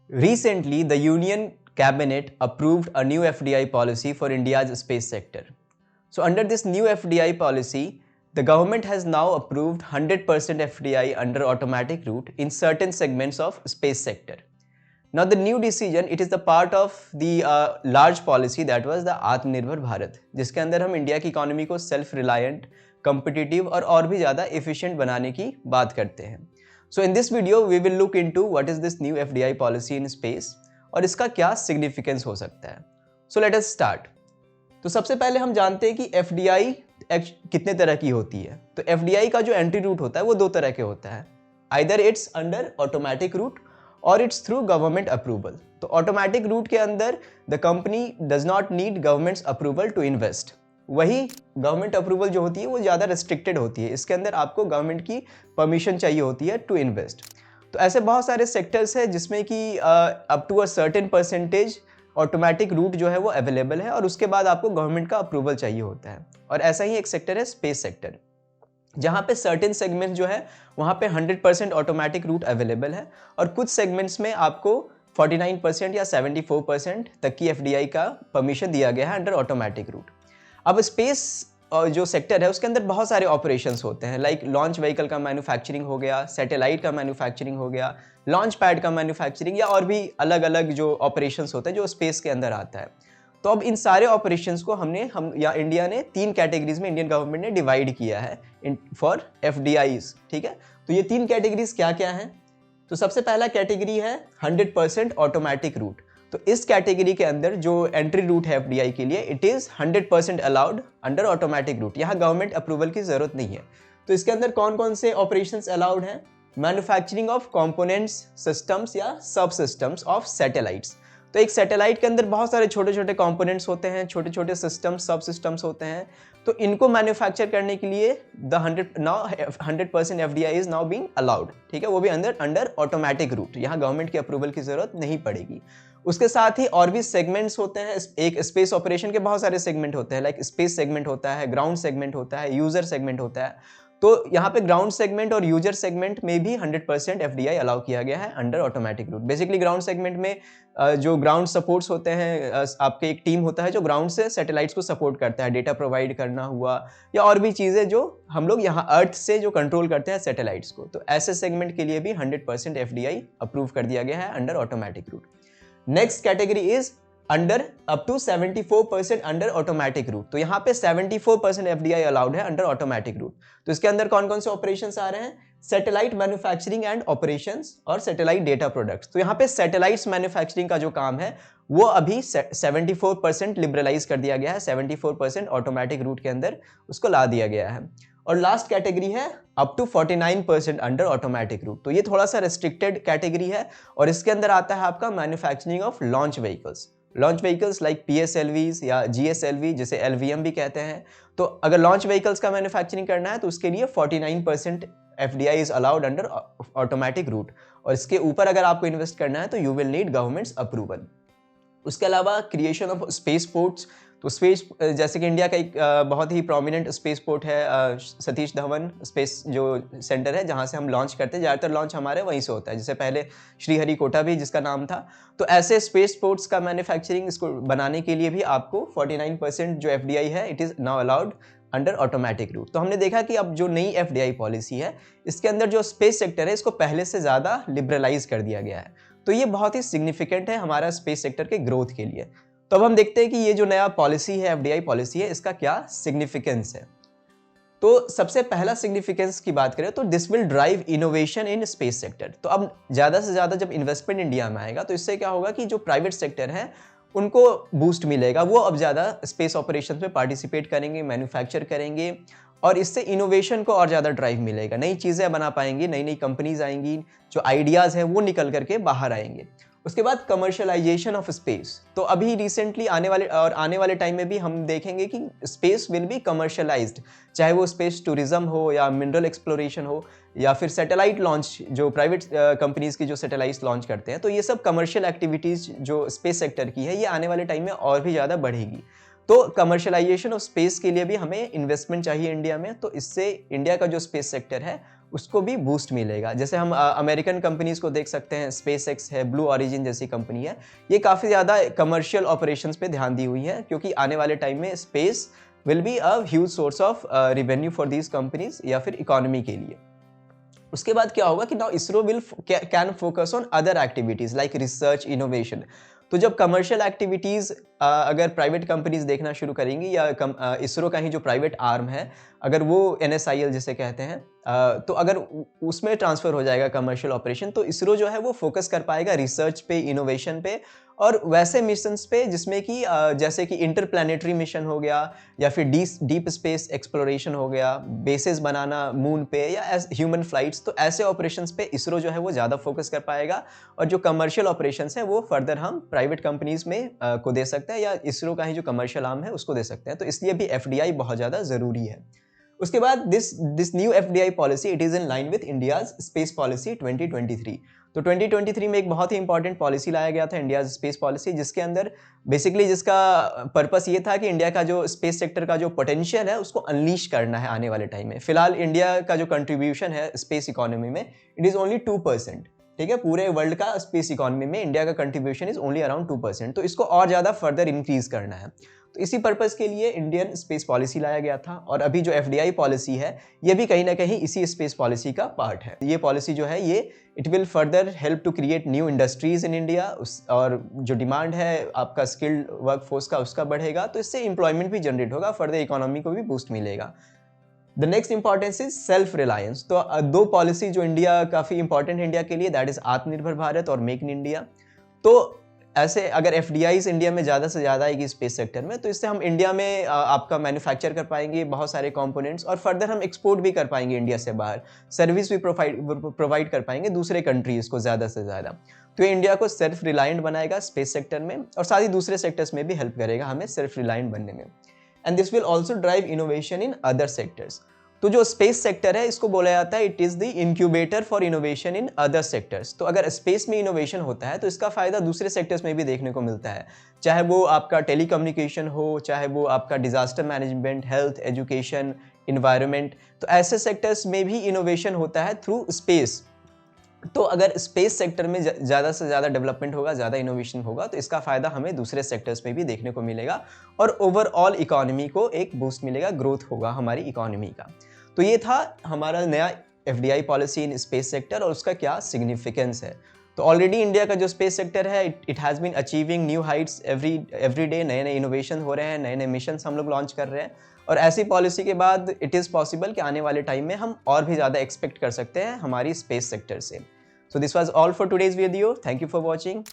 Recently, the Union Cabinet approved a new FDI policy for India's space sector. So, under this new FDI policy, the government has now approved 100% FDI under automatic route in certain segments of space sector. Now, the new decision, it is the part of the large policy that was the Atmanirbhar Bharat, जिसके अंदर हम India की economy को self reliant, competitive और भी ज़्यादा efficient बनाने की बात करते हैं. So in this video we will look into what is this new FDI policy in space और इसका क्या significance हो सकता है. So let us start. तो सबसे पहले हम जानते हैं कि FDI कितने तरह की होती है. तो FDI का जो एंट्री रूट होता है वो दो तरह के होता है. Either it's under automatic route और it's through government approval. तो automatic route के अंदर the company does not need government's approval to invest. वही गवर्नमेंट अप्रूवल जो होती है वो ज़्यादा रिस्ट्रिक्टेड होती है. इसके अंदर आपको गवर्नमेंट की परमिशन चाहिए होती है टू इन्वेस्ट. तो ऐसे बहुत सारे सेक्टर्स हैं जिसमें कि up to a certain percentage automatic route जो है वो अवेलेबल है और उसके बाद आपको गवर्नमेंट का अप्रूवल चाहिए होता है. और ऐसा ही एक सेक्टर है स्पेस सेक्टर, जहाँ पे सर्टेन सेगमेंट्स जो है वहाँ पे 100% ऑटोमेटिक रूट अवेलेबल है और कुछ सेगमेंट्स में आपको 49% या 74% तक की FDI का परमिशन दिया गया है अंडर ऑटोमेटिक रूट. अब स्पेस जो सेक्टर है उसके अंदर बहुत सारे ऑपरेशंस होते हैं, लाइक लॉन्च व्हीकल का मैन्युफैक्चरिंग हो गया, सैटेलाइट का मैन्युफैक्चरिंग हो गया, लॉन्च पैड का मैन्युफैक्चरिंग या और भी अलग अलग जो ऑपरेशंस होते हैं जो स्पेस के अंदर आता है. तो अब इन सारे ऑपरेशंस को हम इंडिया ने 3 कैटेगरीज में इंडियन गवर्नमेंट ने डिवाइड किया है फॉर FDIs. ठीक है, तो ये 3 कैटेगरीज क्या क्या हैं. तो सबसे पहला कैटेगरी है 100% ऑटोमेटिक रूट. तो इस कैटेगरी के अंदर जो एंट्री रूट है FDI के लिए, it is 100% allowed under automatic root. यहाँ गवर्नमेंट अप्रूवल की ज़रूरत नहीं है. तो इसके अंदर कौन कौन से ऑपरेशंस अलाउड हैं. मैन्युफैक्चरिंग ऑफ कंपोनेंट्स, सिस्टम्स या सब सिस्टम्स ऑफ सैटेलाइट्स. तो एक सैटेलाइट के अंदर बहुत सारे छोटे छोटे कंपोनेंट्स होते हैं, छोटे छोटे सिस्टम्स, सब सिस्टम्स होते हैं. तो इनको मैन्युफैक्चर करने के लिए the 100% FDI is now being allowed. ठीक है, वो भी अंडर ऑटोमेटिक रूट. यहाँ गवर्नमेंट की अप्रूवल की ज़रूरत नहीं पड़ेगी. उसके साथ ही और भी सेगमेंट्स होते हैं. एक स्पेस ऑपरेशन के बहुत सारे सेगमेंट होते हैं, लाइक स्पेस सेगमेंट होता है, ग्राउंड सेगमेंट होता है, यूजर सेगमेंट होता है. तो यहाँ पे ग्राउंड सेगमेंट और यूजर सेगमेंट में भी 100% FDI अलाउ किया गया है under automatic root. Basically ground segment में जो ग्राउंड सपोर्ट्स होते हैं, आपके एक टीम होता है जो ग्राउंड से सैटेलाइट्स को सपोर्ट करता है, डेटा प्रोवाइड करना हुआ या और भी चीज़ें जो हम लोग यहाँ अर्थ से जो कंट्रोल करते हैं सैटेलाइट्स को. तो ऐसे सेगमेंट के लिए भी 100% FDI अप्रूव कर दिया गया है under automatic route. Next category is under up to 74% under automatic route. तो यहाँ पे 74% FDI अलाउड है अंडर ऑटोमेटिक रूट. तो इसके अंदर कौन कौन से ऑपरेशंस आ रहे हैं. सैटेलाइट मैन्युफैक्चरिंग एंड ऑपरेशंस और सैटेलाइट डेटा प्रोडक्ट्स. तो यहाँ पे सैटेलाइट्स मैन्युफैक्चरिंग का जो काम है वो अभी 74% लिबरलाइज कर दिया गया है. 74% ऑटोमेटिक रूट के अंदर उसको ला दिया गया है. और लास्ट कैटेगरी है up to 49% under automatic route. तो ये थोड़ा सा रेस्ट्रिक्टेड कैटेगरी है और इसके अंदर आता है आपका manufacturing of launch vehicles. Launch vehicles like PSLVs या GSLV, जिसे LVM भी कहते हैं. तो अगर लॉन्च व्हीकल्स का मैन्युफैक्चरिंग करना है तो उसके लिए 49% FDI is allowed under automatic root. और इसके ऊपर अगर आपको इन्वेस्ट करना है तो you will need governments approval. उसके अलावा क्रिएशन ऑफ स्पेस पोर्ट्स. तो स्पेस, जैसे कि इंडिया का एक बहुत ही प्रोमिनेंट स्पेस पोर्ट है सतीश धवन स्पेस जो सेंटर है, जहाँ से हम लॉन्च करते हैं. ज़्यादातर लॉन्च हमारे वहीं से होता है, जैसे पहले श्रीहरिकोटा भी जिसका नाम था. तो ऐसे स्पेस पोर्ट्स का मैन्युफैक्चरिंग, इसको बनाने के लिए भी आपको 49% जो FDI है it is now allowed under automatic route. तो हमने देखा कि अब जो नई FDI पॉलिसी है इसके अंदर जो स्पेस सेक्टर है इसको पहले से ज़्यादा लिबरलाइज कर दिया गया है. तो ये बहुत ही सिग्निफिकेंट है हमारा स्पेस सेक्टर के ग्रोथ के लिए. तो अब हम देखते हैं कि ये जो नया पॉलिसी है, FDI पॉलिसी है, इसका क्या सिग्निफिकेंस है. तो सबसे पहला सिग्निफिकेंस की बात करें तो this will drive innovation in space sector. तो अब ज़्यादा से ज़्यादा जब इन्वेस्टमेंट इंडिया में आएगा तो इससे क्या होगा कि जो प्राइवेट सेक्टर है उनको बूस्ट मिलेगा. वो अब ज़्यादा स्पेस ऑपरेशन में पार्टिसिपेट करेंगे, मैन्युफैक्चर करेंगे और इससे इनोवेशन को और ज़्यादा ड्राइव मिलेगा. नई चीज़ें बना पाएंगी, नई नई कंपनीज आएंगी, जो आइडियाज़ हैं वो निकल करके बाहर आएंगे. उसके बाद कमर्शलाइजेशन ऑफ स्पेस. तो अभी रिसेंटली आने वाले टाइम में भी हम देखेंगे कि स्पेस विल बी कमर्शलाइज्ड, चाहे वो स्पेस टूरिज्म हो या मिनरल एक्सप्लोरेशन हो या फिर सैटेलाइट लॉन्च, जो प्राइवेट कंपनीज़ की जो सैटेलाइट्स लॉन्च करते हैं. तो ये सब कमर्शियल एक्टिविटीज़ जो स्पेस सेक्टर की है ये आने वाले टाइम में और भी ज़्यादा बढ़ेगी. तो कमर्शलाइजेशन ऑफ स्पेस के लिए भी हमें इन्वेस्टमेंट चाहिए इंडिया में, तो इससे इंडिया का जो स्पेस सेक्टर है उसको भी बूस्ट मिलेगा। जैसे हम अमेरिकन कंपनीज को देख सकते हैं, स्पेस एक्स है, ब्लू ओरिजिन जैसी कंपनी है, ये काफ़ी ज़्यादा कमर्शियल ऑपरेशंस पे ध्यान दी हुई है, क्योंकि आने वाले टाइम में space will be a huge source of revenue for these companies या फिर इकोनॉमी के लिए। उसके बाद क्या होगा कि now ISRO will can focus on other activities like research innovation. तो जब कमर्शियल एक्टिविटीज़ अगर प्राइवेट कंपनीज देखना शुरू करेंगी या इसरो का ही जो प्राइवेट आर्म है, अगर वो NSIL जिसे कहते हैं, तो अगर उसमें ट्रांसफ़र हो जाएगा कमर्शियल ऑपरेशन, तो इसरो जो है वो फोकस कर पाएगा रिसर्च पे, इनोवेशन पे और वैसे मिशंस पे जिसमें कि जैसे कि इंटरप्लैनेटरी मिशन हो गया या फिर डीप स्पेस एक्सप्लोरेशन हो गया, बेसेस बनाना मून पे या ह्यूमन फ्लाइट्स। तो ऐसे ऑपरेशंस पे इसरो जो है वो ज़्यादा फोकस कर पाएगा और जो कमर्शियल ऑपरेशंस है वो फर्दर हम प्राइवेट कंपनीज में को दे सकते हैं या इसरो का ही जो कमर्शियल आर्म है उसको दे सकते हैं। तो इसलिए भी FDI बहुत ज़्यादा ज़रूरी है। उसके बाद this new FDI policy it is in line with India's space policy 2023। तो 2023 में एक बहुत ही इंपॉर्टेंट पॉलिसी लाया गया था, इंडिया स्पेस पॉलिसी, जिसके अंदर बेसिकली जिसका पर्पस ये था कि इंडिया का जो स्पेस सेक्टर का जो पोटेंशियल है उसको अनलीश करना है आने वाले टाइम में। फिलहाल इंडिया का जो कंट्रीब्यूशन है स्पेस इकोनॉमी में इट इज़ ओनली 2%। ठीक है, पूरे वर्ल्ड का स्पेस इकोनॉमी में इंडिया का कंट्रीब्यूशन इज ओनली अराउंड 2%। तो इसको और ज़्यादा फर्दर इंक्रीज करना है। तो इसी पर्पस के लिए इंडियन स्पेस पॉलिसी लाया गया था और अभी जो FDI पॉलिसी है ये भी कहीं ना कहीं इसी स्पेस पॉलिसी का पार्ट है। ये पॉलिसी जो है ये it will further help to create new industries in India और जो डिमांड है आपका स्किल्ड वर्कफोर्स का उसका बढ़ेगा, तो इससे एम्प्लॉयमेंट भी जनरेट होगा, फर्दर इकोनॉमी को भी बूस्ट मिलेगा। The next importance is self reliance. तो दो पॉलिसी जो इंडिया काफ़ी इंपॉर्टेंट है इंडिया के लिए, दैट इज आत्मनिर्भर भारत और मेक इन इंडिया। तो ऐसे अगर FDIs इंडिया में ज़्यादा से ज़्यादा आएगी स्पेस सेक्टर में, तो इससे हम इंडिया में आपका मैन्युफैक्चर कर पाएंगे बहुत सारे कंपोनेंट्स और फर्दर हम एक्सपोर्ट भी कर पाएंगे इंडिया से बाहर, सर्विस भी प्रोवाइड कर पाएंगे दूसरे कंट्रीज़ को ज़्यादा से ज़्यादा। तो ये इंडिया को सेल्फ रिलायंट बनाएगा स्पेस सेक्टर में और साथ ही दूसरे सेक्टर्स में भी हेल्प करेगा हमें सेल्फ रिलायंट बनने में। And this will also drive innovation in other sectors. तो जो स्पेस सेक्टर है इसको बोला जाता है it is the incubator for innovation in other sectors. तो अगर स्पेस में इनोवेशन होता है तो इसका फ़ायदा दूसरे सेक्टर्स में भी देखने को मिलता है, चाहे वो आपका टेलीकम्युनिकेशन हो, चाहे वो आपका disaster management, health, education, environment. तो ऐसे सेक्टर्स में भी इनोवेशन होता है थ्रू स्पेस। तो अगर स्पेस सेक्टर में ज़्यादा से ज़्यादा डेवलपमेंट होगा, ज़्यादा इनोवेशन होगा, तो इसका फ़ायदा हमें दूसरे सेक्टर्स में भी देखने को मिलेगा और ओवरऑल इकोनॉमी को एक बूस्ट मिलेगा, ग्रोथ होगा हमारी इकोनॉमी का। तो ये था हमारा नया FDI policy in space sector और उसका क्या सिग्निफिकेंस है। तो ऑलरेडी इंडिया का जो स्पेस सेक्टर है it has been achieving new heights every day, नए नए इनोवेशन हो रहे हैं, नए नए मिशन हम लोग लॉन्च कर रहे हैं और ऐसी पॉलिसी के बाद इट इज़ पॉसिबल कि आने वाले टाइम में हम और भी ज़्यादा एक्सपेक्ट कर सकते हैं हमारी स्पेस सेक्टर से। So this was all for today's video. Thank you for watching.